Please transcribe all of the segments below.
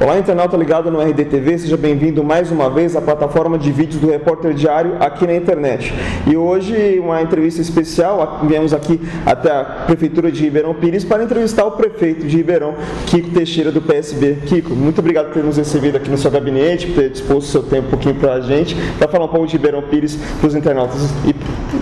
Olá, internauta ligado no RDTV, seja bem-vindo mais uma vez à plataforma de vídeos do Repórter Diário aqui na internet. E hoje uma entrevista especial, viemos aqui até a Prefeitura de Ribeirão Pires para entrevistar o prefeito de Ribeirão, Kiko Teixeira, do PSB. Kiko, muito obrigado por ter nos recebido aqui no seu gabinete, por ter disposto o seu tempo um pouquinho para a gente, para falar um pouco de Ribeirão Pires para os internautas, e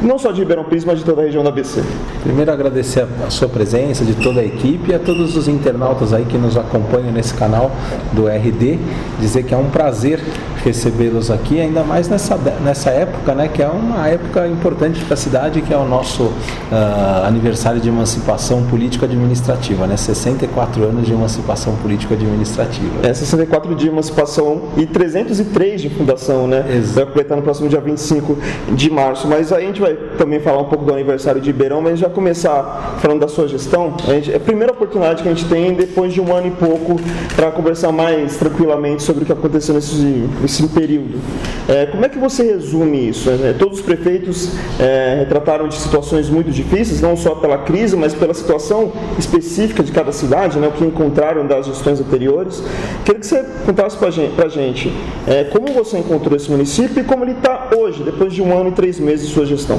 não só de Ribeirão Pires, mas de toda a região da ABC. Primeiro agradecer a sua presença, de toda a equipe e a todos os internautas aí que nos acompanham nesse canal do RD, dizer que é um prazer recebê-los aqui, ainda mais nessa época, né, que é uma época importante para a cidade, que é o nosso aniversário de emancipação político-administrativa, né, 64 anos de emancipação político-administrativa. 64 de emancipação e 303 de fundação, né? Vai completar no próximo dia 25 de março, mas aí a gente vai também falar um pouco do aniversário de Ribeirão, mas já começar falando da sua gestão. É a primeira oportunidade que a gente tem, depois de um ano e pouco, para conversar mais tranquilamente sobre o que aconteceu nesse período. Como é que você resume isso? Todos os prefeitos retrataram de situações muito difíceis, não só pela crise, mas pela situação específica de cada cidade, né, o que encontraram das gestões anteriores. Queria que você contasse para a gente como você encontrou esse município e como ele está hoje, depois de 1 ano e 3 meses de sua gestão.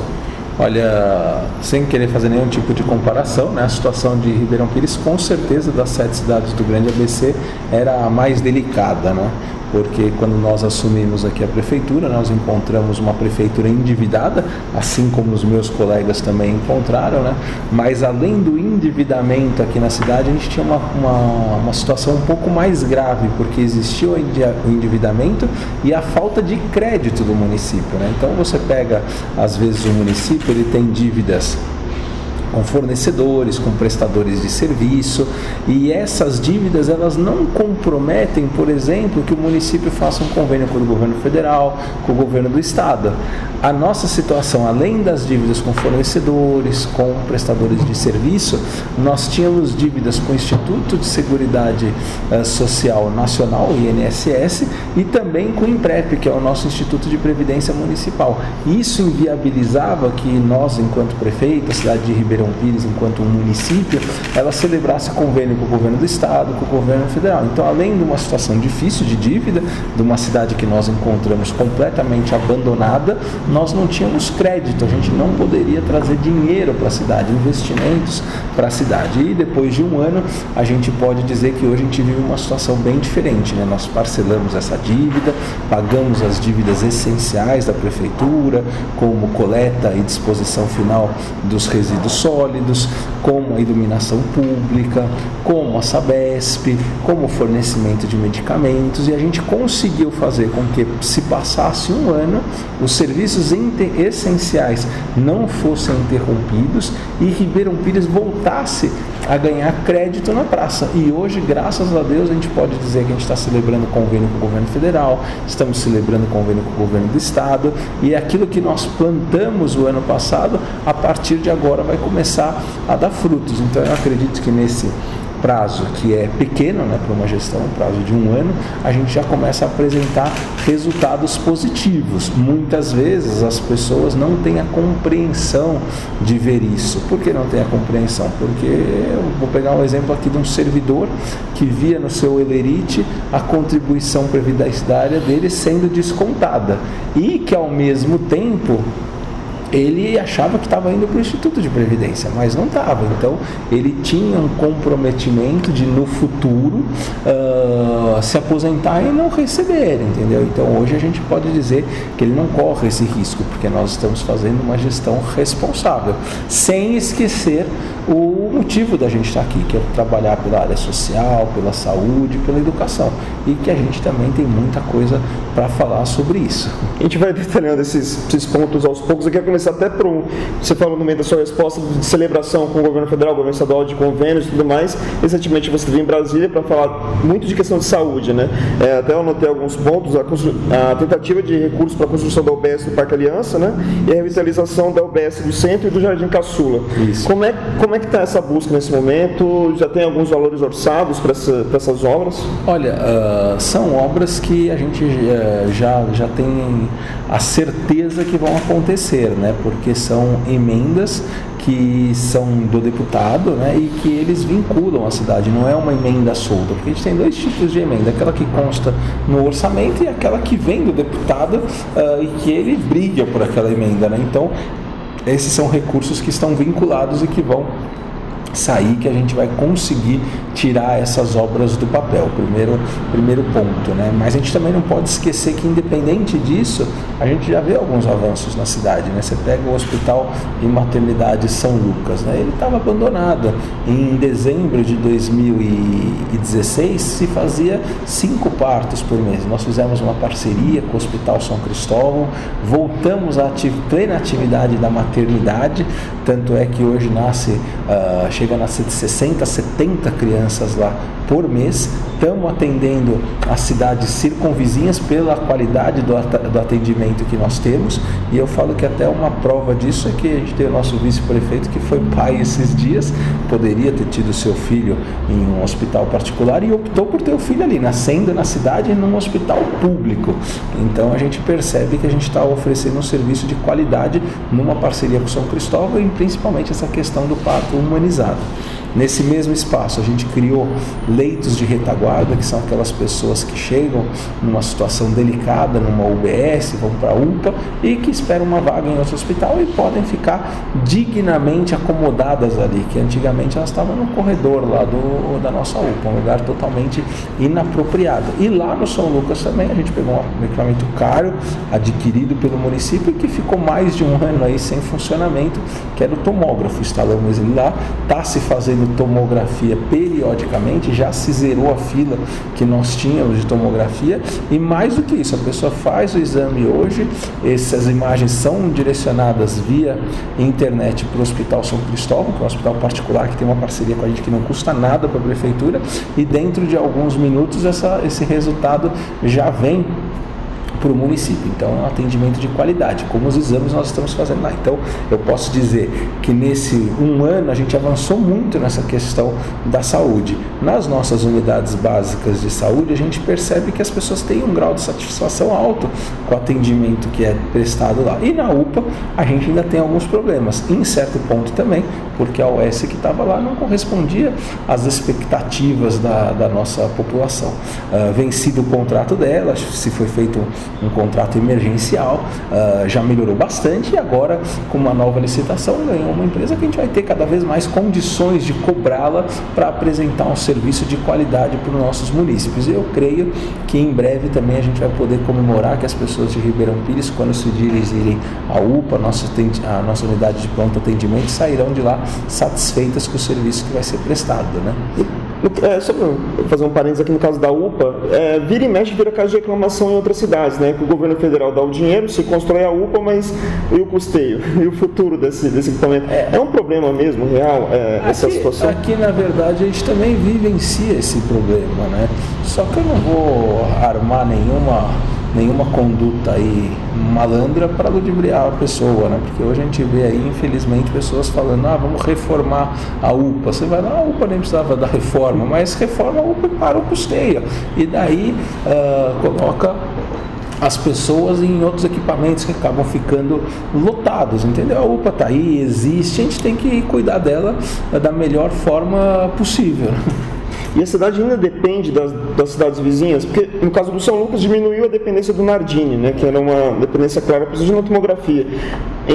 Olha, sem querer fazer nenhum tipo de comparação, né, a situação de Ribeirão Pires, com certeza, das 7 cidades do Grande ABC, era a mais delicada, né? Porque quando nós assumimos aqui a prefeitura, nós encontramos uma prefeitura endividada, assim como os meus colegas também encontraram, né? Mas além do endividamento aqui na cidade, a gente tinha uma situação um pouco mais grave, porque existia o endividamento e a falta de crédito do município, né? Então você pega, às vezes o município ele tem dívidas com fornecedores, com prestadores de serviço, e essas dívidas elas não comprometem, por exemplo, que o município faça um convênio com o governo federal, com o governo do estado. A nossa situação, além das dívidas com fornecedores, com prestadores de serviço, nós tínhamos dívidas com o Instituto de Seguridade Social Nacional, o INSS, e também com o INPREP, que é o nosso Instituto de Previdência Municipal. Isso inviabilizava que nós, enquanto prefeito, a cidade de Ribeirão Pires, enquanto um município, ela celebrasse convênio com o governo do estado, com o governo federal. Então, além de uma situação difícil de dívida, de uma cidade que nós encontramos completamente abandonada, nós não tínhamos crédito, a gente não poderia trazer dinheiro para a cidade, investimentos para a cidade. E depois de 1 ano, a gente pode dizer que hoje a gente vive uma situação bem diferente, né? Nós parcelamos essa dívida, pagamos as dívidas essenciais da prefeitura, como coleta e disposição final dos resíduos sólidos, como a iluminação pública, como a Sabesp, como o fornecimento de medicamentos, e a gente conseguiu fazer com que, se passasse 1 ano, os serviços essenciais não fossem interrompidos e Ribeirão Pires voltasse a ganhar crédito na praça. E hoje, graças a Deus, a gente pode dizer que a gente está celebrando convênio com o governo federal, estamos celebrando convênio com o governo do estado, e aquilo que nós plantamos o ano passado, a partir de agora vai começar a dar frutos. Então eu acredito que nesse prazo, que é pequeno, né, para uma gestão, um prazo de 1 ano, a gente já começa a apresentar resultados positivos. Muitas vezes as pessoas não têm a compreensão de ver isso. Por que não tem a compreensão? Porque eu vou pegar um exemplo aqui de um servidor que via no seu Elerite a contribuição previdenciária dele sendo descontada e que, ao mesmo tempo, ele achava que estava indo para o Instituto de Previdência, mas não estava. Então, ele tinha um comprometimento de, no futuro, se aposentar e não receber, entendeu? Então, hoje a gente pode dizer que ele não corre esse risco, porque nós estamos fazendo uma gestão responsável, sem esquecer o motivo da gente estar aqui, que é trabalhar pela área social, pela saúde, pela educação, e que a gente também tem muita coisa para falar sobre isso. A gente vai detalhando esses pontos aos poucos. Eu quero começar até por você falou no meio da sua resposta de celebração com o governo federal, o governo estadual, de convênios e tudo mais. Recentemente você esteve em Brasília para falar muito de questão de saúde, né? Até eu anotei alguns pontos, a tentativa de recursos para a construção da UBS do Parque Aliança, né? E a revitalização da UBS do Centro e do Jardim Caçula. Isso. Como é que está essa busca nesse momento? Já tem alguns valores orçados para essas obras? Olha, são obras que a gente já tem a certeza que vão acontecer, né? Porque são emendas que são do deputado, né, e que eles vinculam a cidade, não é uma emenda solta, porque a gente tem dois tipos de emenda, aquela que consta no orçamento e aquela que vem do deputado e que ele briga por aquela emenda, né? Então, esses são recursos que estão vinculados e que vão sair, que a gente vai conseguir tirar essas obras do papel, primeiro ponto, né? Mas a gente também não pode esquecer que, independente disso, a gente já vê alguns avanços na cidade, né? Você pega o Hospital e Maternidade São Lucas, né? Ele estava abandonado. Em dezembro de 2016 se fazia 5 partos por mês. Nós fizemos uma parceria com o Hospital São Cristóvão, voltamos à plena atividade da maternidade, tanto é que hoje chega a nascer de 60 a 70 crianças lá por mês. Estamos atendendo as cidades circunvizinhas pela qualidade do atendimento que nós temos, e eu falo que até uma prova disso é que a gente tem o nosso vice-prefeito que foi pai esses dias, poderia ter tido seu filho em um hospital particular e optou por ter o filho ali, nascendo na cidade num hospital público. Então a gente percebe que a gente está oferecendo um serviço de qualidade numa parceria com São Cristóvão, e principalmente essa questão do parto humanizado. Nesse mesmo espaço a gente criou leitos de retaguarda, que são aquelas pessoas que chegam numa situação delicada, numa UBS, vão para a UPA e que esperam uma vaga em outro hospital e podem ficar dignamente acomodadas ali, que antigamente elas estavam no corredor lá da nossa UPA, um lugar totalmente inapropriado. E lá no São Lucas também a gente pegou um equipamento caro, adquirido pelo município, e que ficou mais de um ano aí sem funcionamento, que era o tomógrafo. Instalamos ele lá, está se fazendo tomografia periodicamente, já se zerou a fila que nós tínhamos de tomografia, e mais do que isso, a pessoa faz o exame hoje, essas imagens são direcionadas via internet para o Hospital São Cristóvão, que é um hospital particular que tem uma parceria com a gente que não custa nada para a prefeitura, e dentro de alguns minutos esse resultado já vem para o município. Então é um atendimento de qualidade, como os exames nós estamos fazendo lá. Então eu posso dizer que nesse um ano a gente avançou muito nessa questão da saúde. Nas nossas unidades básicas de saúde a gente percebe que as pessoas têm um grau de satisfação alto com o atendimento que é prestado lá. E na UPA a gente ainda tem alguns problemas, em certo ponto também, porque a OS que estava lá não correspondia às expectativas da nossa população. Vencido o contrato dela, se foi feito um contrato emergencial, já melhorou bastante, e agora com uma nova licitação ganhou uma empresa que a gente vai ter cada vez mais condições de cobrá-la para apresentar um serviço de qualidade para os nossos munícipes. E eu creio que em breve também a gente vai poder comemorar que as pessoas de Ribeirão Pires, quando se dirigirem à UPA, a nossa unidade de pronto atendimento, sairão de lá satisfeitas com o serviço que vai ser prestado, né? Só para fazer um parênteses aqui no caso da UPA, vira e mexe, vira caso de reclamação em outras cidades, né? Que o governo federal dá o dinheiro, se constrói a UPA, mas e o custeio? E o futuro desse equipamento? É um problema mesmo, real, essa situação? Aqui, na verdade, a gente também vivencia esse problema, né? Só que eu não vou armar nenhuma conduta aí malandra para ludibriar a pessoa, né? Porque hoje a gente vê aí, infelizmente, pessoas falando, vamos reformar a UPA. Você vai lá, a UPA nem precisava da reforma, mas reforma a UPA e para o custeio. E daí coloca as pessoas em outros equipamentos que acabam ficando lotados, entendeu? A UPA está aí, existe, a gente tem que cuidar dela da melhor forma possível. E a cidade ainda depende das cidades vizinhas, porque no caso do São Lucas diminuiu a dependência do Nardini, né, que era uma dependência clara para a tomografia.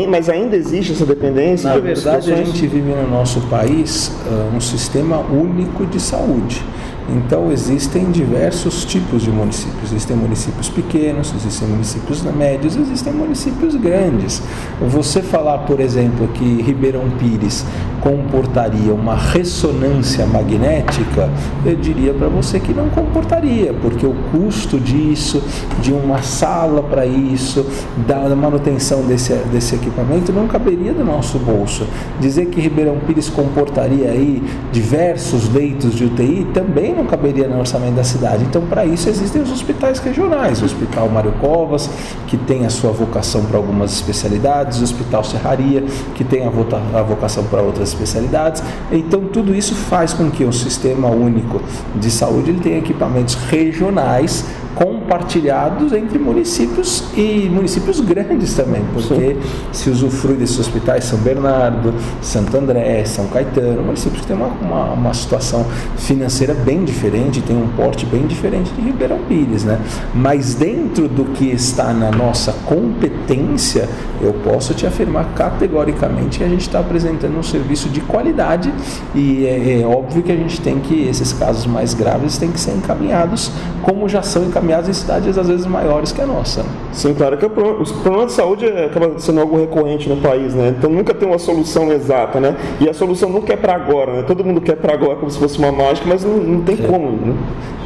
Mas ainda existe essa dependência? Na verdade, a gente vive no nosso país um sistema único de saúde. Então existem diversos tipos de municípios. Existem municípios pequenos, existem municípios médios, existem municípios grandes. Você falar, por exemplo, que Ribeirão Pires comportaria uma ressonância magnética, eu diria para você que não comportaria, porque o custo disso, de uma sala para isso, da manutenção desse equipamento não caberia do nosso bolso. Dizer que Ribeirão Pires comportaria aí diversos leitos de UTI também não caberia no orçamento da cidade. Então, para isso existem os hospitais regionais, o Hospital Mário Covas, que tem a sua vocação para algumas especialidades, o Hospital Serraria, que tem a vocação para outras especialidades. Então, tudo isso faz com que o Sistema Único de Saúde ele tenha equipamentos regionais compartilhados entre municípios e municípios grandes também, porque se usufrui desses hospitais São Bernardo, Santo André, São Caetano, municípios que têm uma situação financeira bem diferente, tem um porte bem diferente de Ribeirão Pires, né? Mas dentro do que está na nossa competência, eu posso te afirmar categoricamente que a gente está apresentando um serviço de qualidade e é óbvio que a gente tem que, esses casos mais graves têm que ser encaminhados como já são encaminhados em cidades às vezes maiores que a nossa. Sim, claro que os problemas de saúde acaba sendo algo recorrente no país, né? Então nunca tem uma solução exata, né? E a solução nunca é para agora, né? Todo mundo quer para agora como se fosse uma mágica, mas não tem como, né?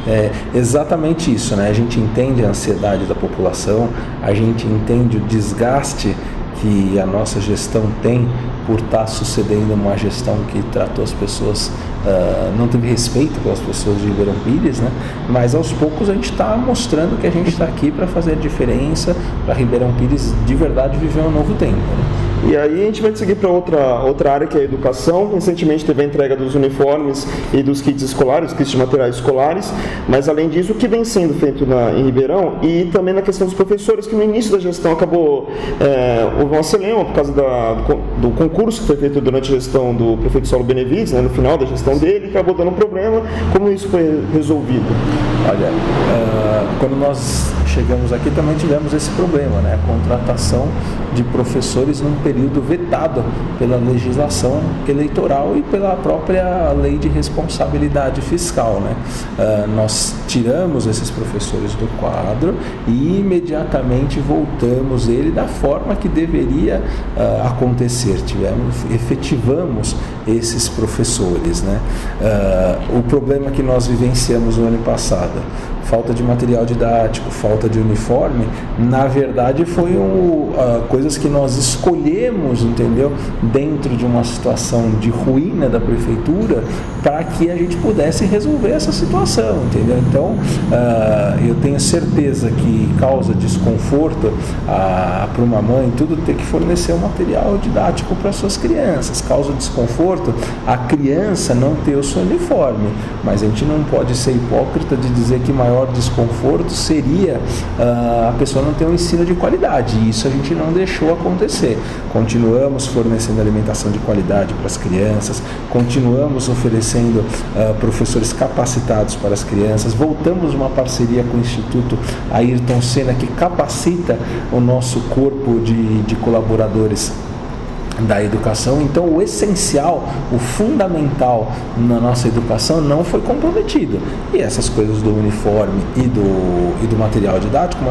É exatamente isso, né? A gente entende a ansiedade da população, a gente entende o desgaste que a nossa gestão tem por estar sucedendo uma gestão que tratou as pessoas, não teve respeito pelas pessoas de Ribeirão Pires, né? Mas aos poucos a gente está mostrando que a gente está aqui para fazer a diferença, para Ribeirão Pires de verdade viver um novo tempo, né? E aí a gente vai seguir para outra área que é a educação. Recentemente teve a entrega dos uniformes e dos kits escolares, kits de materiais escolares, mas além disso, o que vem sendo feito em Ribeirão e também na questão dos professores, que no início da gestão acabou, houve uma celeuma por causa do concurso que foi feito durante a gestão do prefeito Saulo Benevides, né, no final da gestão dele, acabou dando problema. Como isso foi resolvido? Olha, quando nós chegamos aqui também tivemos esse problema, né? A contratação de professores num período vetado pela legislação eleitoral e pela própria lei de responsabilidade fiscal, né? Nós tiramos esses professores do quadro e imediatamente voltamos ele da forma que deveria acontecer. Efetivamos esses professores, né? O problema que nós vivenciamos no ano passado, falta de material didático, falta de uniforme, na verdade foi coisas que nós escolhemos, entendeu? Dentro de uma situação de ruína da prefeitura, para que a gente pudesse resolver essa situação, entendeu? Então, eu tenho certeza que causa desconforto para uma mãe, tudo ter que fornecer um material didático para suas crianças, causa desconforto a criança não ter o seu uniforme, mas a gente não pode ser hipócrita de dizer que maior desconforto seria a pessoa não ter um ensino de qualidade, e isso a gente não deixou acontecer. Continuamos fornecendo alimentação de qualidade para as crianças, continuamos oferecendo professores capacitados para as crianças, voltamos uma parceria com o Instituto Ayrton Senna, que capacita o nosso corpo de colaboradores da educação. Então o essencial, o fundamental na nossa educação não foi comprometido, e essas coisas do uniforme e do material didático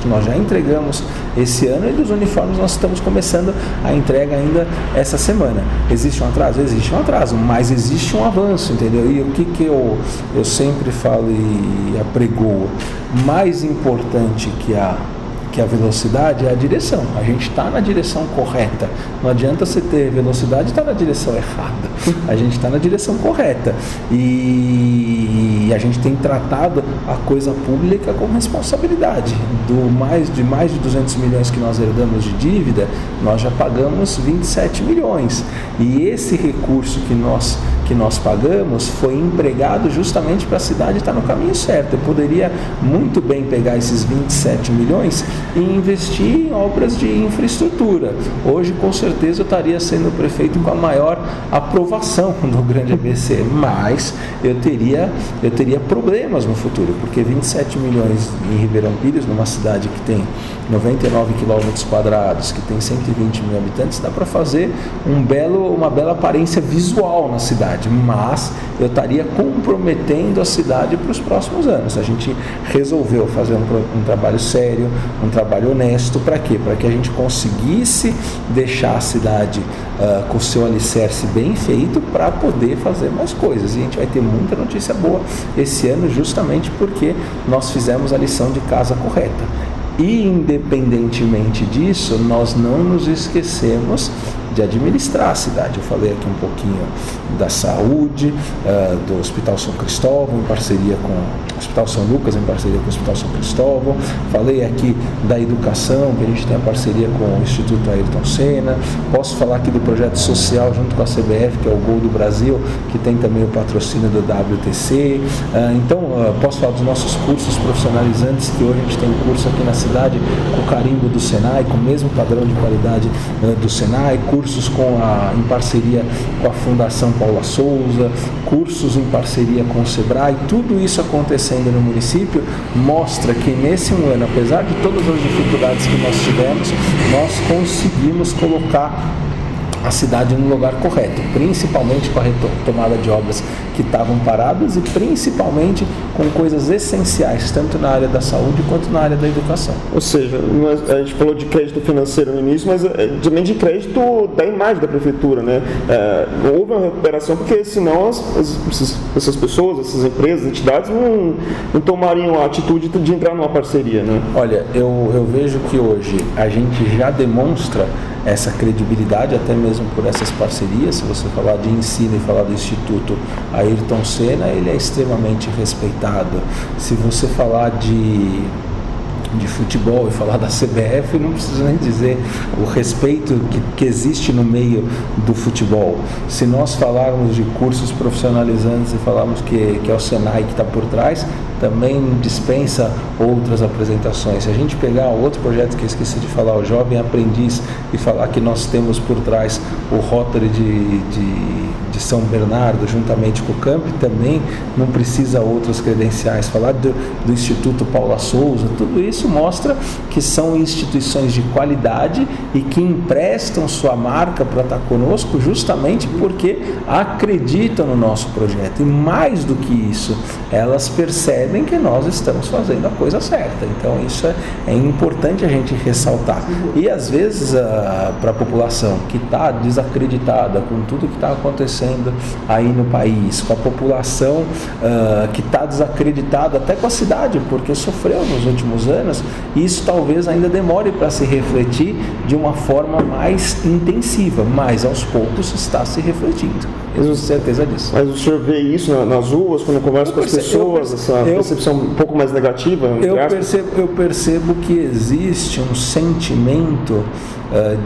nós já entregamos esse ano, e dos uniformes nós estamos começando a entrega ainda essa semana. Existe um atraso? Existe um atraso, mas existe um avanço, entendeu? E o que eu sempre falo e apregoo, mais importante que a velocidade é a direção. A gente está na direção correta. Não adianta você ter velocidade e estar na direção errada. A gente está na direção correta. E a gente tem tratado a coisa pública com responsabilidade. De mais de 200 milhões que nós herdamos de dívida, nós já pagamos 27 milhões. E esse recurso que nós pagamos foi empregado justamente para a cidade estar no caminho certo. Eu poderia muito bem pegar esses 27 milhões e investir em obras de infraestrutura. Hoje, com certeza, eu estaria sendo o prefeito com a maior aprovação do Grande ABC, mas eu teria problemas no futuro, porque 27 milhões em Ribeirão Pires, numa cidade que tem 99 quilômetros quadrados, que tem 120 mil habitantes, dá para fazer uma bela aparência visual na cidade, mas eu estaria comprometendo a cidade para os próximos anos. A gente resolveu fazer um trabalho sério, um trabalho honesto. Para quê? Para que a gente conseguisse deixar a cidade com o seu alicerce bem feito, para poder fazer mais coisas. E a gente vai ter muita notícia boa esse ano, justamente porque nós fizemos a lição de casa correta. E independentemente disso, nós não nos esquecemos de administrar a cidade. Eu falei aqui um pouquinho da saúde, do Hospital São Cristóvão, em parceria com o Hospital São Lucas, em parceria com o Hospital São Cristóvão. Falei aqui da educação, que a gente tem a parceria com o Instituto Ayrton Senna. Posso falar aqui do projeto social junto com a CBF, que é o Gol do Brasil, que tem também o patrocínio do WTC. Então, posso falar dos nossos cursos profissionalizantes, que hoje a gente tem um curso aqui na cidade com o carimbo do Senai, com o mesmo padrão de qualidade do Senai, cursos em parceria com a Fundação Paula Souza, cursos em parceria com o Sebrae, tudo isso acontecendo no município mostra que nesse um ano, apesar de todas as dificuldades que nós tivemos, nós conseguimos colocar a cidade no lugar correto, principalmente com a retomada de obras que estavam paradas e principalmente com coisas essenciais, tanto na área da saúde quanto na área da educação. Ou seja, a gente falou de crédito financeiro no início, mas também de crédito da imagem da prefeitura, né? Houve uma recuperação, porque senão essas pessoas, essas empresas, entidades não tomariam a atitude de entrar numa parceria, né? Olha, eu vejo que hoje a gente já demonstra essa credibilidade, até mesmo por essas parcerias. Se você falar de ensino e falar do Instituto Ayrton Senna, ele é extremamente respeitado. Se você falar de futebol e falar da CBF, não preciso nem dizer o respeito que existe no meio do futebol. Se nós falarmos de cursos profissionalizantes e falarmos que é o Senai que está por trás, também dispensa outras apresentações. Se a gente pegar outro projeto que eu esqueci de falar, o Jovem Aprendiz, e falar que nós temos por trás o Rotary de São Bernardo, juntamente com o Camp, também não precisa outras credenciais. Falar do Instituto Paula Souza, tudo isso mostra que são instituições de qualidade e que emprestam sua marca para estar conosco justamente porque acreditam no nosso projeto. E mais do que isso, elas percebem que nós estamos fazendo a coisa certa. Então isso é importante a gente ressaltar. E às vezes para a população que está desacreditada com tudo que está acontecendo aí no país, com a população que está desacreditada até com a cidade, porque sofreu nos últimos anos, isso talvez ainda demore para se refletir de uma forma mais intensiva, mas aos poucos está se refletindo. Eu tenho certeza disso. Mas o senhor vê isso nas ruas, quando conversa com as pessoas, essa percepção um pouco mais negativa? Eu percebo que existe um sentimento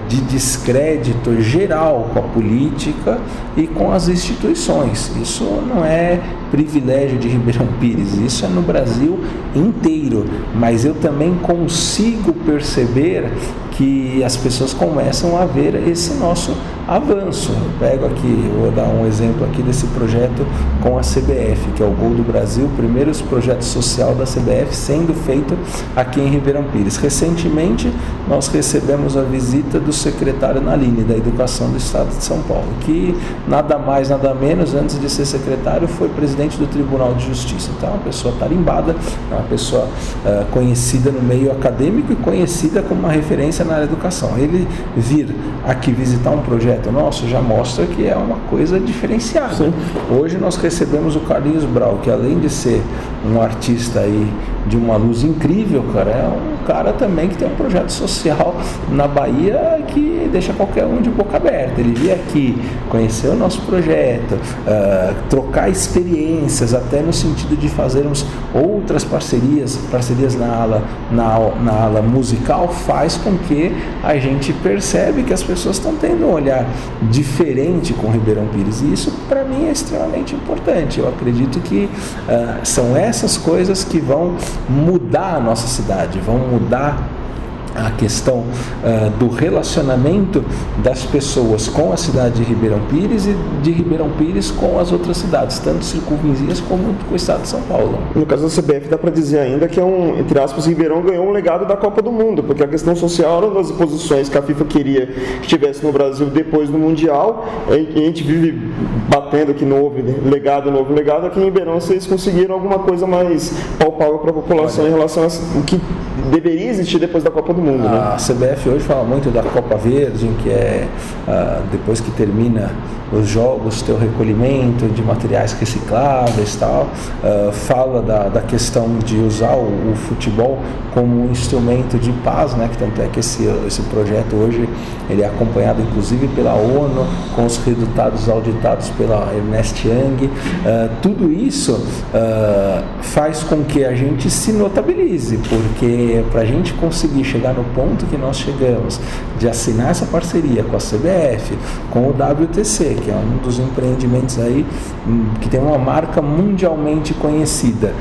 de descrédito geral com a política e com as instituições. Isso não é privilégio de Ribeirão Pires, isso é no Brasil inteiro, mas eu também consigo perceber que as pessoas começam a ver esse nosso avanço. Eu pego aqui, vou dar um exemplo aqui desse projeto com a CBF, que é o Gol do Brasil, o primeiro projeto social da CBF sendo feito aqui em Ribeirão Pires. Recentemente, nós recebemos a visita do secretário Naline, da Educação do Estado de São Paulo, que nada mais, nada menos, antes de ser secretário, foi presidente do Tribunal de Justiça. Então, é uma pessoa tarimbada, é uma pessoa conhecida no meio acadêmico e conhecida como uma referência na área da educação. Ele vir aqui visitar um projeto nosso já mostra que é uma coisa diferenciada. Sim. Hoje nós recebemos o Carlinhos Brau, que além de ser um artista aí de uma luz incrível, cara, é um cara também que tem um projeto social na Bahia que deixa qualquer um de boca aberta. Ele veio aqui conhecer o nosso projeto, trocar experiências, até no sentido de fazermos outras parcerias na ala musical, faz com que a gente percebe que as pessoas estão tendo um olhar diferente com Ribeirão Pires, e isso para mim é extremamente importante. Eu acredito que são essas coisas que vão mudar a nossa cidade, vão mudar a questão do relacionamento das pessoas com a cidade de Ribeirão Pires e de Ribeirão Pires com as outras cidades, tanto circunvizinhas como com o estado de São Paulo. No caso da CBF, dá para dizer ainda que entre aspas, Ribeirão ganhou um legado da Copa do Mundo, porque a questão social era uma das posições que a FIFA queria que estivesse no Brasil depois do Mundial, e a gente vive batendo que não houve novo legado. Aqui em Ribeirão vocês conseguiram alguma coisa mais palpável para a população. Olha, em relação ao que deveria existir depois da Copa do Mundo. A CBF hoje fala muito da Copa Verde, que é depois que termina os jogos, ter o recolhimento de materiais recicláveis e tal, fala da questão de usar o futebol como um instrumento de paz, né? Que tanto é que esse projeto hoje ele é acompanhado inclusive pela ONU, com os resultados auditados pela Ernest Young. Tudo isso faz com que a gente se notabilize, porque para a gente conseguir chegar no ponto que nós chegamos, de assinar essa parceria com a CBF, com o WTC, que é um dos empreendimentos aí que tem uma marca mundialmente conhecida.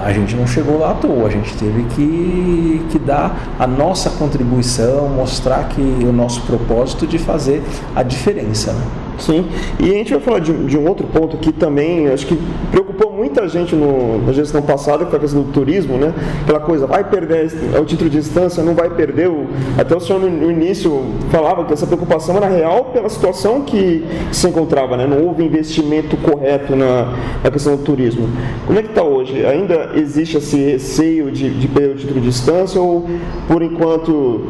A gente não chegou lá à toa, a gente teve que dar a nossa contribuição, mostrar que o nosso propósito de fazer a diferença, né? Sim, e a gente vai falar de um outro ponto que também acho que preocupou muita gente na gestão passada, que foi a questão do turismo, né? Aquela coisa, vai perder o título de instância, não vai perder até o senhor no início falava que essa preocupação era real pela situação que se encontrava, né? Não houve investimento correto na questão do turismo. Como é que está hoje? Ainda existe esse receio de perder o título de instância ou, por enquanto,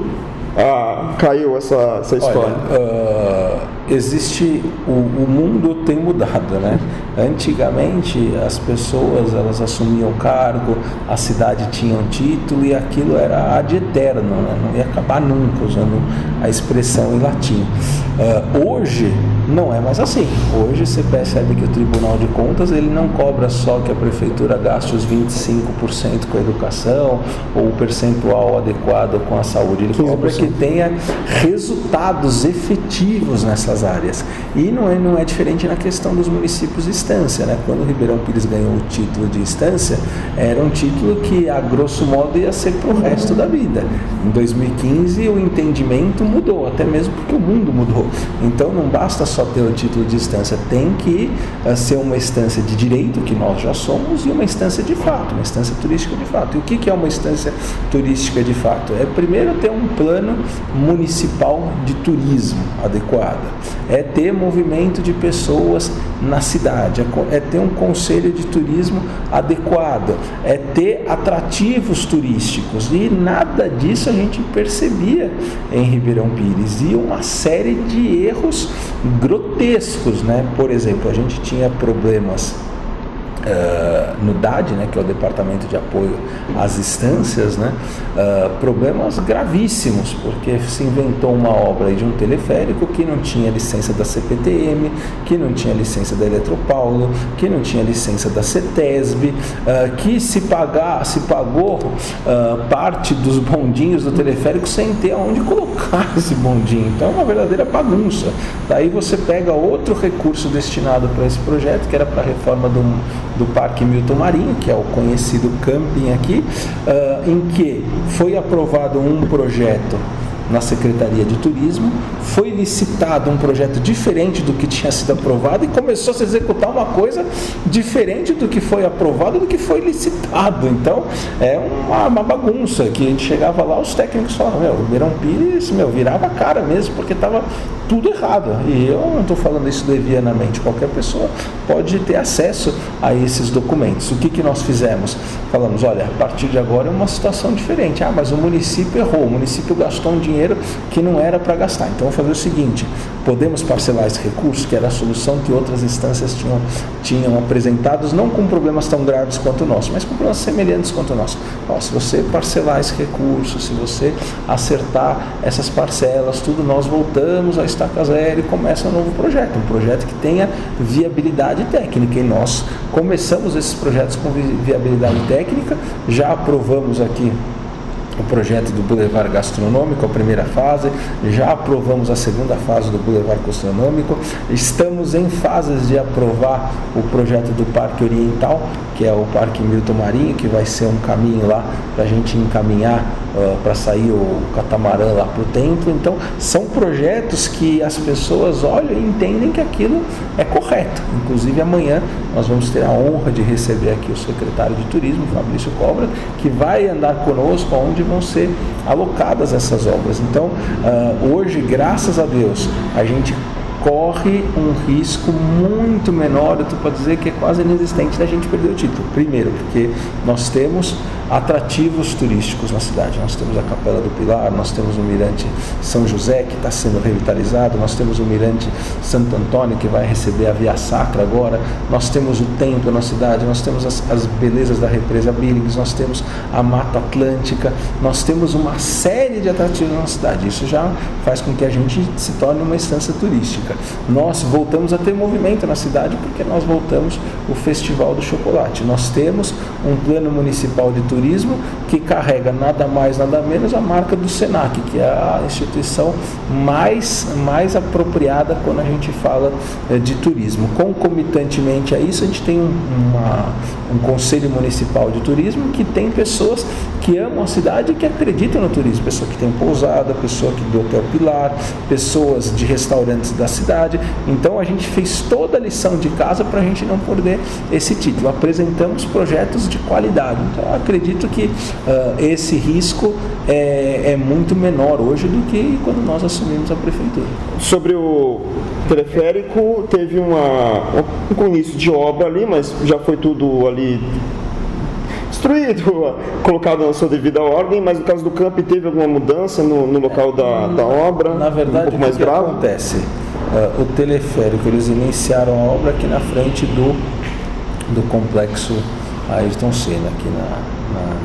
caiu essa história? Olha, existe, o mundo tem mudado, né? Antigamente as pessoas elas assumiam cargo, a cidade tinha um título e aquilo era ad eterno, né? Não ia acabar nunca, usando a expressão em latim. Hoje não é mais assim. Hoje você percebe que o Tribunal de Contas ele não cobra só que a prefeitura gaste os 25% com a educação ou o percentual adequado com a saúde, ele cobra que tenha resultados efetivos nessas áreas. E não é diferente na questão dos municípios de instância, né? Quando o Ribeirão Pires ganhou o título de instância, era um título que a grosso modo ia ser para o resto da vida. Em 2015 o entendimento mudou, até mesmo porque o mundo mudou. Então não basta só ter o título de instância, tem que ser uma instância de direito, que nós já somos, e uma instância de fato, uma instância turística de fato. E o que é uma instância turística de fato? É primeiro ter um plano municipal de turismo adequado, é ter movimento de pessoas na cidade, é ter um conselho de turismo adequado, é ter atrativos turísticos, e nada disso a gente percebia em Ribeirão Pires, e uma série de erros grotescos, né? Por exemplo, a gente tinha problemas no DAD, né, que é o Departamento de Apoio às Instâncias, né, problemas gravíssimos, porque se inventou uma obra de um teleférico que não tinha licença da CPTM, que não tinha licença da Eletropaulo, que não tinha licença da CETESB, que se pagou parte dos bondinhos do teleférico sem ter aonde colocar esse bondinho. Então é uma verdadeira bagunça. Daí você pega outro recurso destinado para esse projeto, que era para a reforma do Parque Milton Marinho, que é o conhecido camping aqui, em que foi aprovado um projeto na Secretaria de Turismo, foi licitado um projeto diferente do que tinha sido aprovado e começou a se executar uma coisa diferente do que foi aprovado, do que foi licitado. Então é uma bagunça, que a gente chegava lá, os técnicos falavam, o Ribeirão Pires, virava a cara mesmo, porque estava tudo errado. E eu não estou falando isso levianamente, qualquer pessoa pode ter acesso a esses documentos. O que nós fizemos? Falamos, olha, a partir de agora é uma situação diferente. Mas o município errou, o município gastou um dinheiro que não era para gastar. Então vamos fazer o seguinte, podemos parcelar esse recurso, que era a solução que outras instâncias tinham apresentados, não com problemas tão graves quanto o nosso, mas com problemas semelhantes quanto o nosso. Se você parcelar esse recurso, se você acertar essas parcelas, tudo, nós voltamos a estaca zero e começa um novo projeto, um projeto que tenha viabilidade técnica. E nós começamos esses projetos com viabilidade técnica, já aprovamos aqui o projeto do Boulevard Gastronômico, a primeira fase, já aprovamos a segunda fase do Boulevard Gastronômico, estamos em fases de aprovar o projeto do Parque Oriental, que é o Parque Milton Marinho, que vai ser um caminho lá para a gente encaminhar para sair o catamarã lá para o templo. Então são projetos que as pessoas olham e entendem que aquilo é correto. Inclusive amanhã nós vamos ter a honra de receber aqui o secretário de Turismo, Fabrício Cobra, que vai andar conosco onde vão ser alocadas essas obras. Então hoje, graças a Deus, a gente corre um risco muito menor, tu pode dizer que é quase inexistente, da gente perder o título. Primeiro, porque nós temos atrativos turísticos na cidade. Nós temos a Capela do Pilar, nós temos o Mirante São José, que está sendo revitalizado, nós temos o Mirante Santo Antônio, que vai receber a Via Sacra agora, nós temos o templo na cidade, nós temos as belezas da represa Billings, nós temos a Mata Atlântica, nós temos uma série de atrativos na cidade. Isso já faz com que a gente se torne uma instância turística. Nós voltamos a ter movimento na cidade porque nós voltamos o Festival do Chocolate. Nós temos um plano municipal de turismo turismo, que carrega nada mais, nada menos a marca do SENAC, que é a instituição mais apropriada quando a gente fala de turismo. Concomitantemente a isso, a gente tem um Conselho Municipal de Turismo que tem pessoas que amam a cidade e que acreditam no turismo, pessoa que tem pousada, pessoa que do Hotel Pilar, pessoas de restaurantes da cidade. Então a gente fez toda a lição de casa para a gente não perder esse título. Apresentamos projetos de qualidade. Então eu acredito que esse risco é muito menor hoje do que quando nós assumimos a prefeitura. Sobre o teleférico, teve um início de obra ali, mas já foi tudo ali destruído, colocado na sua devida ordem, mas no caso do campo teve alguma mudança no local da obra? Na verdade, um pouco mais o que grave? acontece? O teleférico, eles iniciaram a obra aqui na frente do complexo Ayrton Senna, aqui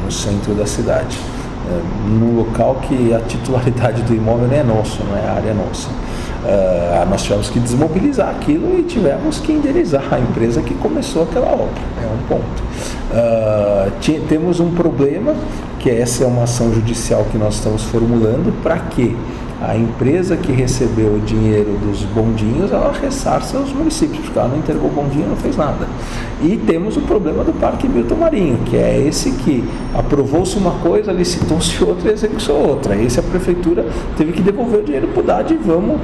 no centro da cidade, num local que a titularidade do imóvel não é nosso, não é a área nossa. Nós tivemos que desmobilizar aquilo e tivemos que indenizar a empresa que começou aquela obra, é um ponto. Temos um problema, que essa é uma ação judicial que nós estamos formulando, para que a empresa que recebeu o dinheiro dos bondinhos, ela ressarça os municípios, porque ela não entregou o bondinho, não fez nada. E temos o problema do Parque Milton Marinho, que é esse que aprovou-se uma coisa, licitou-se outra e executou outra. Esse a prefeitura teve que devolver o dinheiro para o DAD e vamos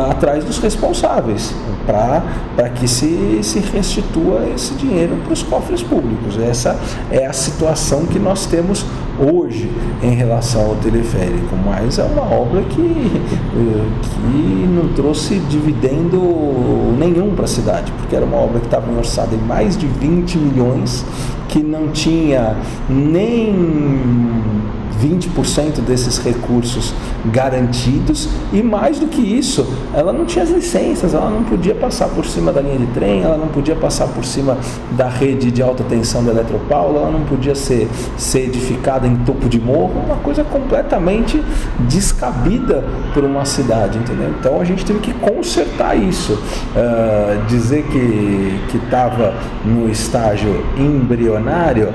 atrás dos responsáveis, para que se restitua esse dinheiro para os cofres públicos. Essa é a situação que nós temos hoje em relação ao teleférico, mas é uma obra que não trouxe dividendo nenhum para a cidade, porque era uma obra que estava orçada em mais de 20 milhões, que não tinha nem 20% desses recursos garantidos, e mais do que isso, ela não tinha as licenças, ela não podia passar por cima da linha de trem, ela não podia passar por cima da rede de alta tensão da Eletropaulo, ela não podia ser edificada em topo de morro, uma coisa completamente descabida por uma cidade, entendeu? Então a gente teve que consertar isso. Dizer que estava no estágio embrionário,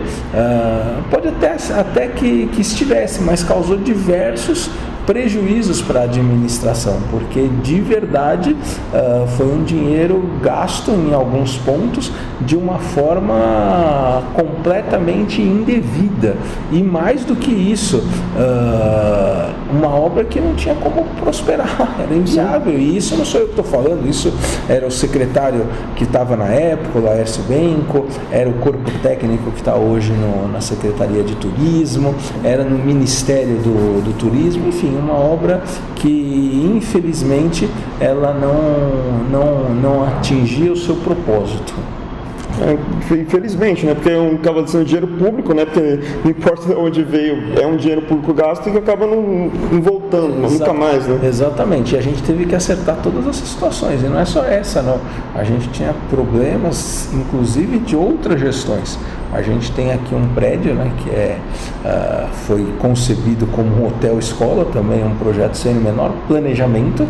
pode até que estivesse, mas causou diversos prejuízos para a administração, porque de verdade foi um dinheiro gasto em alguns pontos de uma forma completamente indevida, e mais do que isso, uma obra que não tinha como prosperar, era inviável. E isso não sou eu que estou falando, isso era o secretário que estava na época, o Laércio Benco, era o corpo técnico que está hoje na Secretaria de Turismo, era no Ministério do Turismo, enfim, uma obra que infelizmente ela não atingia o seu propósito. Infelizmente, né? Porque acaba sendo dinheiro público, né? Porque não importa onde veio, é um dinheiro público gasto e que acaba não voltando, nunca mais, né? Exatamente, e a gente teve que acertar todas essas situações, e não é só essa, não. A gente tinha problemas, inclusive, de outras gestões. A gente tem aqui um prédio, né, que foi concebido como um hotel-escola, também um projeto sem o menor planejamento,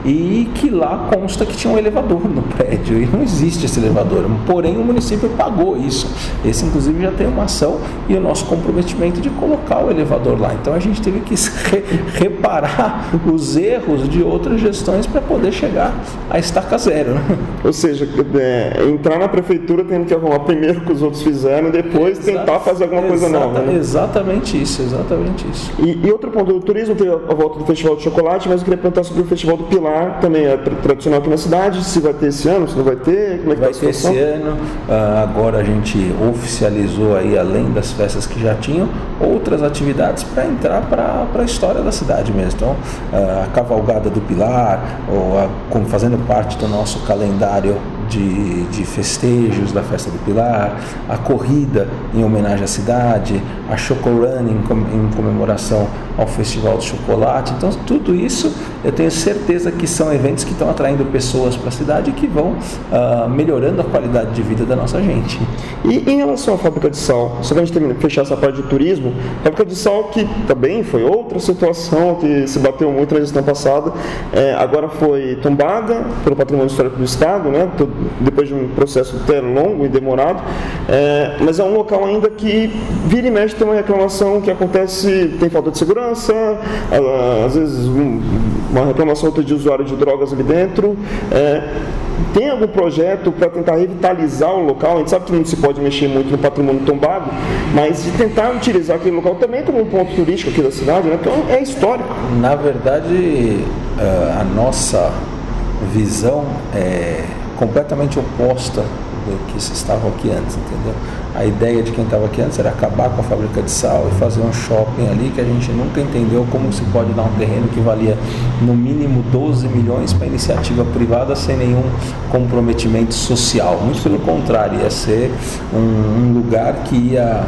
e que lá consta que tinha um elevador no prédio, e não existe esse elevador, porém o município pagou isso. Esse inclusive já tem uma ação e o nosso comprometimento de colocar o elevador lá. Então a gente teve que reparar os erros de outras gestões para poder chegar à estaca zero, né? Ou seja, entrar na prefeitura tendo que arrumar primeiro o que os outros fizeram, depois tentar fazer alguma coisa nova, né? Exatamente isso. E outro ponto, o turismo teve a volta do Festival de Chocolate, mas eu queria perguntar sobre o Festival do Pilar, também é tradicional aqui na cidade, se vai ter esse ano, se não vai ter, como é que vai ter esse ano. Agora a gente oficializou aí, além das festas que já tinham, outras atividades para entrar para a história da cidade mesmo. Então, a Cavalgada do Pilar, fazendo parte do nosso calendário de festejos da Festa do Pilar, a corrida em homenagem à cidade, a Chocorun em comemoração ao Festival do Chocolate. Então, tudo isso eu tenho certeza que são eventos que estão atraindo pessoas para a cidade e que vão melhorando a qualidade de vida da nossa gente. E em relação à fábrica de sal, só para a gente fechar essa parte de turismo, a fábrica de sal que também foi outra situação que se bateu muito na gestão passada, agora foi tombada pelo Patrimônio Histórico do Estado, né? depois de um processo até longo e demorado, mas é um local ainda que vira e mexe tem uma reclamação que acontece, tem falta de segurança, às vezes uma reclamação outra de usuário de drogas ali dentro. Tem algum projeto para tentar revitalizar o local? A gente sabe que não se pode mexer muito no patrimônio tombado, mas de tentar utilizar aquele local também como um ponto turístico aqui da cidade, né? Porque é histórico. Na verdade, a nossa visão é completamente oposta do que se estava aqui antes, entendeu? A ideia de quem estava aqui antes era acabar com a fábrica de sal e fazer um shopping ali que a gente nunca entendeu como se pode dar um terreno que valia no mínimo 12 milhões para iniciativa privada sem nenhum comprometimento social. Muito pelo contrário, ia ser um lugar que ia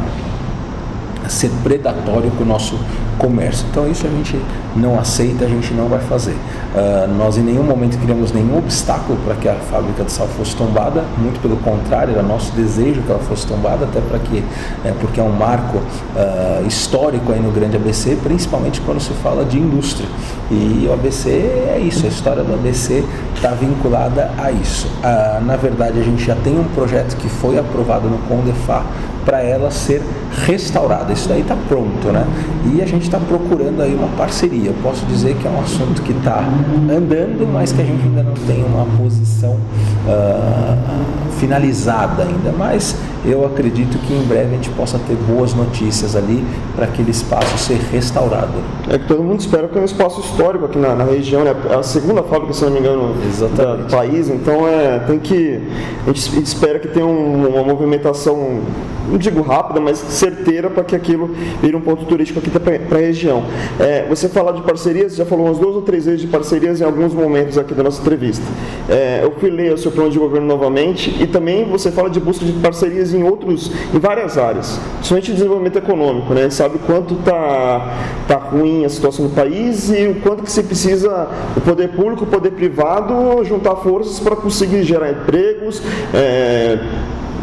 ser predatório com o nosso comércio. Então isso a gente não aceita, a gente não vai fazer. Nós em nenhum momento criamos nenhum obstáculo para que a fábrica de sal fosse tombada, muito pelo contrário, era nosso desejo que ela fosse tombada, até porque é um marco histórico aí no Grande ABC, principalmente quando se fala de indústria. E o ABC é isso, a história do ABC está vinculada a isso. Na verdade, a gente já tem um projeto que foi aprovado no CONDEFA para ela ser restaurada. Isso daí está pronto, né? E a gente está procurando aí uma parceria. Eu posso dizer que é um assunto que está andando, mas que a gente ainda não tem uma posição finalizada ainda. Mas eu acredito que em breve a gente possa ter boas notícias ali para aquele espaço ser restaurado. É que todo mundo espera que é um espaço histórico aqui na região, né? A segunda fábrica, se não me engano, do país. Então a gente espera que tenha uma movimentação, não digo rápida, mas certeira, para que aquilo vire um ponto turístico aqui para a região. Você fala de parcerias, já falou umas 2 ou 3 vezes de parcerias em alguns momentos aqui da nossa entrevista. Eu fui ler o seu plano de governo novamente e também você fala de busca de parcerias em várias áreas, principalmente desenvolvimento econômico, né? A gente sabe o quanto tá ruim a situação do país e o quanto que se precisa o poder público, o poder privado juntar forças para conseguir gerar empregos,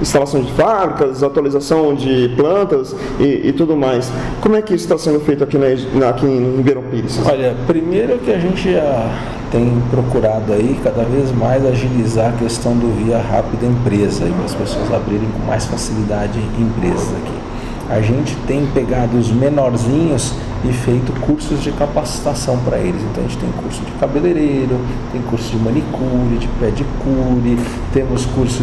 instalação de fábricas, atualização de plantas e tudo mais. Como é que isso está sendo feito aqui em Ribeirão Pires? Olha, primeiro que a gente já tem procurado aí cada vez mais agilizar a questão do Via Rápida Empresa, para as pessoas abrirem com mais facilidade empresas aqui. A gente tem pegado os menorzinhos e feito cursos de capacitação para eles. Então a gente tem curso de cabeleireiro, tem curso de manicure, de pedicure, temos curso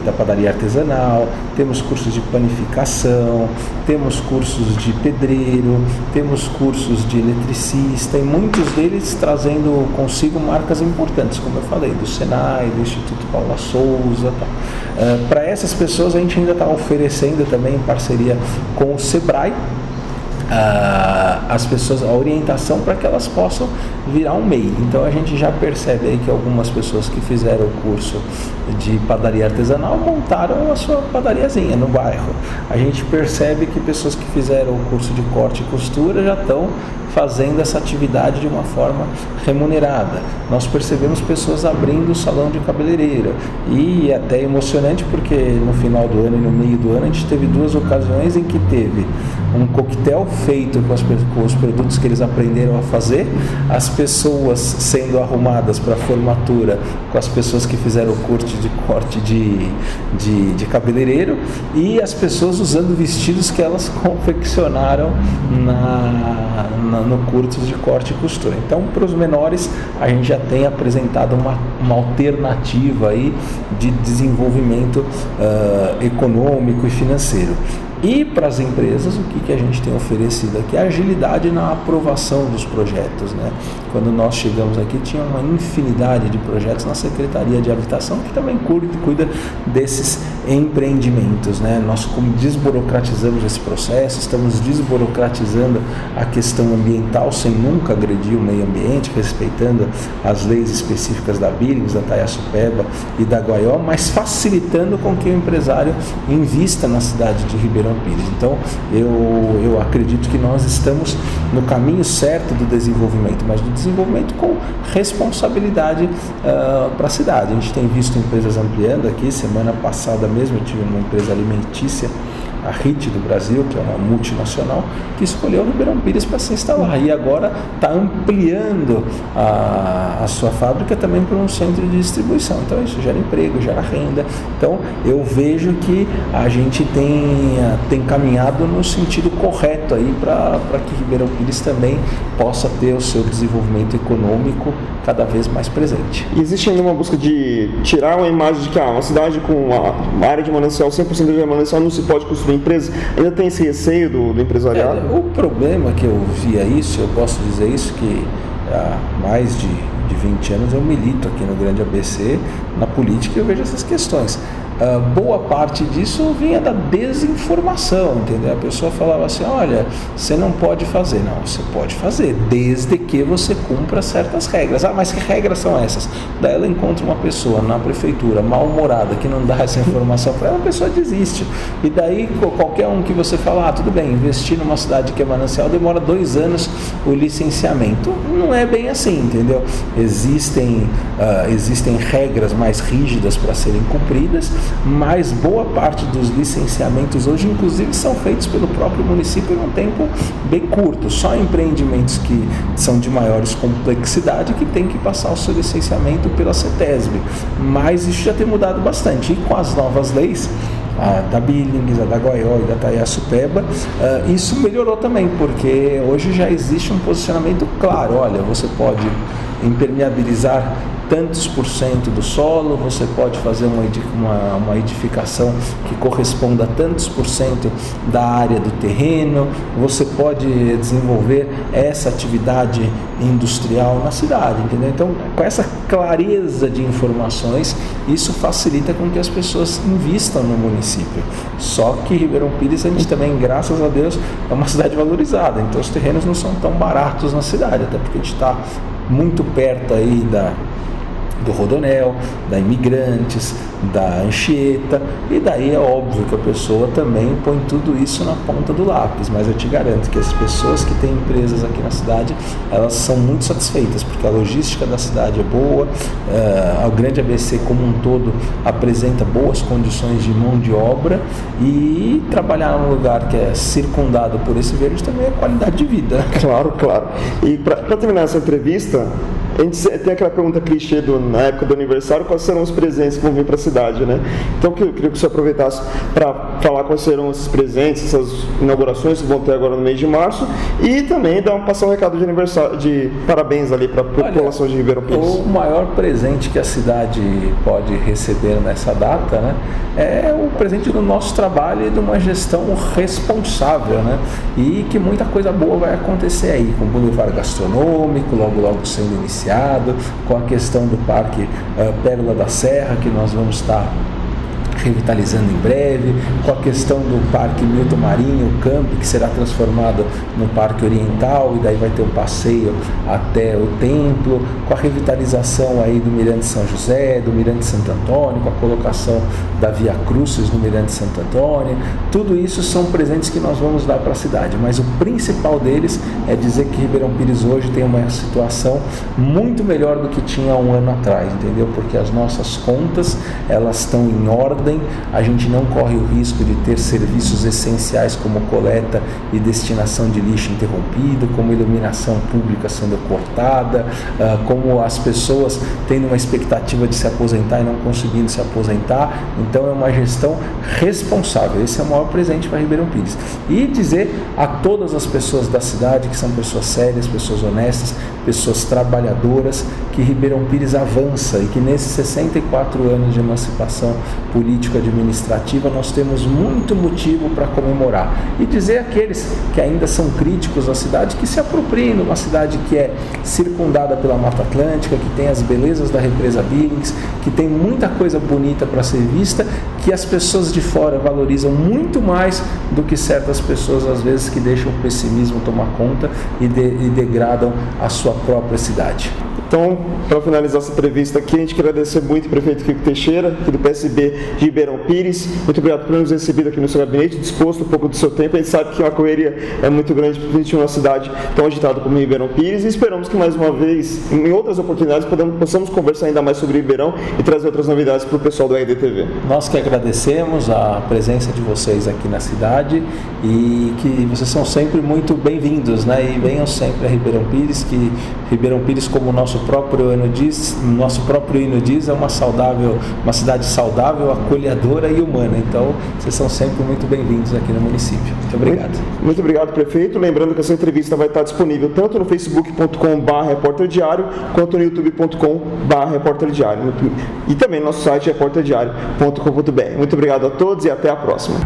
da padaria artesanal, temos cursos de panificação, temos cursos de pedreiro, temos cursos de eletricista e muitos deles trazendo consigo marcas importantes, como eu falei, do Senai, do Instituto Paula Souza. Para essas pessoas a gente ainda está oferecendo também em parceria com o Sebrae as pessoas, a orientação para que elas possam virar um MEI. Então a gente já percebe aí que algumas pessoas que fizeram o curso de padaria artesanal montaram a sua padariazinha no bairro. A gente percebe que pessoas que fizeram o curso de corte e costura já estão fazendo essa atividade de uma forma remunerada. Nós percebemos pessoas abrindo o salão de cabeleireiro e é até emocionante porque no final do ano e no meio do ano a gente teve 2 ocasiões em que teve um coquetel feito com os produtos que eles aprenderam a fazer, as pessoas sendo arrumadas para a formatura com as pessoas que fizeram o curso de corte de cabeleireiro e as pessoas usando vestidos que elas confeccionaram no curso de corte e costura. Então, para os menores, a gente já tem apresentado uma alternativa aí de desenvolvimento econômico e financeiro. E para as empresas, o que a gente tem oferecido aqui é agilidade na aprovação dos projetos, né? Quando nós chegamos aqui, tinha uma infinidade de projetos na Secretaria de Habitação, que também cuida desses empreendimentos, né? Nós desburocratizamos esse processo, estamos desburocratizando a questão ambiental sem nunca agredir o meio ambiente, respeitando as leis específicas da Billings, da Taiaçupeba e da Guaió, mas facilitando com que o empresário invista na cidade de Ribeirão Pires. Então, eu acredito que nós estamos no caminho certo do desenvolvimento, mas do desenvolvimento com responsabilidade para a cidade. A gente tem visto empresas ampliando aqui. Semana passada mesmo eu tive uma empresa alimentícia a HIT do Brasil, que é uma multinacional, que escolheu Ribeirão Pires para se instalar e agora está ampliando a sua fábrica também para um centro de distribuição. Então isso gera emprego, gera renda. Então eu vejo que a gente tem caminhado no sentido correto aí para que Ribeirão Pires também possa ter o seu desenvolvimento econômico cada vez mais presente. E existe ainda uma busca de tirar uma imagem de que uma cidade com uma área de manancial, 100% de manancial, não se pode construir empresa? Ainda tem esse receio do empresariado? O problema que eu via isso, eu posso dizer isso, que há mais de 20 anos eu milito aqui no Grande ABC, na política, e eu vejo essas questões. Boa parte disso vinha da desinformação, entendeu? A pessoa falava assim, olha, você não pode fazer. Não, você pode fazer, desde que você cumpra certas regras. Mas que regras são essas? Daí ela encontra uma pessoa na prefeitura mal-humorada que não dá essa informação para ela, a pessoa desiste. E daí qualquer um que você fala, tudo bem, investir numa cidade que é manancial demora 2 anos o licenciamento. Não é bem assim, entendeu? Existem regras mais rígidas para serem cumpridas, mas boa parte dos licenciamentos hoje, inclusive, são feitos pelo próprio município em um tempo bem curto. Só empreendimentos que são de maiores complexidade que tem que passar o seu licenciamento pela CETESB. Mas isso já tem mudado bastante. E com as novas leis, a da Billings, a da Goió e da Taiaçupeba, isso melhorou também, porque hoje já existe um posicionamento claro. Olha, você pode impermeabilizar tantos por cento do solo, você pode fazer uma edificação que corresponda a tantos por cento da área do terreno, você pode desenvolver essa atividade industrial na cidade, entendeu? Então, com essa clareza de informações, isso facilita com que as pessoas invistam no município. Só que Ribeirão Pires, a gente também, graças a Deus, é uma cidade valorizada, então os terrenos não são tão baratos na cidade, até porque a gente está muito perto aí do Rodonel, da Imigrantes, da Anchieta, e daí é óbvio que a pessoa também põe tudo isso na ponta do lápis, mas eu te garanto que as pessoas que têm empresas aqui na cidade, elas são muito satisfeitas, porque a logística da cidade é boa, o Grande ABC como um todo apresenta boas condições de mão de obra, e trabalhar num lugar que é circundado por esse verde também é qualidade de vida. Claro. E para terminar essa entrevista, a gente tem aquela pergunta clichê na época do aniversário, quais serão os presentes que vão vir para a cidade, né? Então eu queria que você aproveitasse para falar quais serão esses presentes, essas inaugurações que vão ter agora no mês de março, e também passar um recado de aniversário, de parabéns ali para a população de Ribeirão Pires. O maior presente que a cidade pode receber nessa data, né, é o presente do nosso trabalho e de uma gestão responsável, né? E que muita coisa boa vai acontecer aí, com o Boulevard Gastronômico, logo sendo iniciado, com a questão do Parque Pérola da Serra, que nós vamos estar revitalizando em breve, com a questão do Parque Milton Marinho, o Camp, que será transformado no Parque Oriental, e daí vai ter um passeio até o templo, com a revitalização aí do Mirante São José, do Mirante Santo Antônio, com a colocação da Via Crucis no Mirante Santo Antônio. Tudo isso são presentes que nós vamos dar para a cidade, mas o principal deles é dizer que Ribeirão Pires hoje tem uma situação muito melhor do que tinha um ano atrás, entendeu? Porque as nossas contas, elas estão em ordem, a gente não corre o risco de ter serviços essenciais como coleta e destinação de lixo interrompido, como iluminação pública sendo cortada, como as pessoas tendo uma expectativa de se aposentar e não conseguindo se aposentar. Então é uma gestão responsável. Esse é o maior presente para Ribeirão Pires. E dizer a todas as pessoas da cidade, que são pessoas sérias, pessoas honestas, pessoas trabalhadoras, que Ribeirão Pires avança e que nesses 64 anos de emancipação político-administrativa nós temos muito motivo para comemorar. E dizer àqueles que ainda são críticos da cidade que se apropriem de uma cidade que é circundada pela Mata Atlântica, que tem as belezas da represa Billings, que tem muita coisa bonita para ser vista, que as pessoas de fora valorizam muito mais do que certas pessoas, às vezes, que deixam o pessimismo tomar conta e degradam a sua própria cidade. Então, para finalizar essa entrevista aqui, a gente quer agradecer muito o prefeito Kiko Teixeira, aqui do PSB de Ribeirão Pires. Muito obrigado por nos receber aqui no seu gabinete, disposto um pouco do seu tempo. A gente sabe que uma correria é muito grande, principalmente em uma cidade tão agitada como Ribeirão Pires, e esperamos que mais uma vez, em outras oportunidades, possamos conversar ainda mais sobre Ribeirão e trazer outras novidades para o pessoal do RDTV. Nós que agradecemos a presença de vocês aqui na cidade e que vocês são sempre muito bem-vindos, né? E venham sempre a Ribeirão Pires, que Ribeirão Pires, como o nosso próprio hino diz, é uma cidade saudável, acolhedora e humana. Então, vocês são sempre muito bem-vindos aqui no município. Muito obrigado. Muito obrigado, prefeito. Lembrando que essa entrevista vai estar disponível tanto no facebook.com/repórterdiário quanto no youtube.com/repórterdiário. E também no nosso site repórterdiário.com.br. Muito obrigado a todos e até a próxima.